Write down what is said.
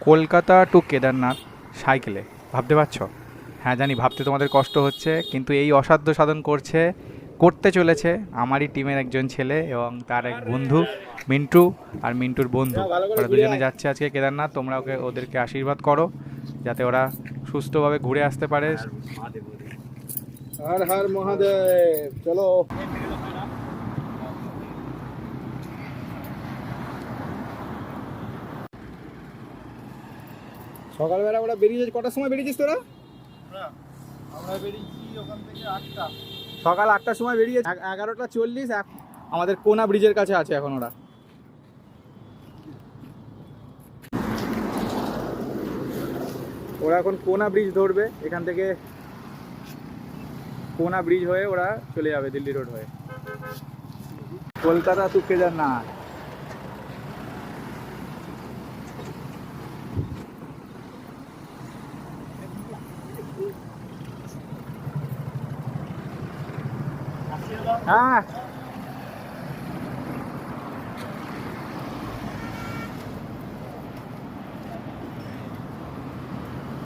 Kolkata two Kedarnath সাইকেলে, ভাবতে পারছো? হ্যাঁ জানি, ভাবতে তোমাদের কষ্ট হচ্ছে, কিন্তু এই অসাধ্য সাধন করতে চলেছে আমারই টিমের একজন ছেলে এবং তার এক বন্ধু মিন্টু। আর মিন্টুর বন্ধু, ওরা দুজনে যাচ্ছে আজকে কেদারনাথ। তোমরা ওদেরকে আশীর্বাদ করো যাতে ওরা সুস্থভাবে ঘুরে আসতে পারে। হর হর মহাদেব, চলো। সকালবেলা ওরা বেরিয়েছিস, কটার সময় বেরিয়েছিস তোরা? আমরা বেরিয়েছি ওখান থেকে 8টা। সকাল 8টার সময় বেরিয়েছে, 11টা 40। আমাদের কোনা ব্রিজের কাছে আছে এখন ওরা। ওরা এখন কোনা ব্রিজ ধরবে, এখান থেকে কোনা ব্রিজ হয়ে ওরা চলে যাবে দিল্লি রোড হয়ে কলকাতা টু কেদারনাথ। হ্যাঁ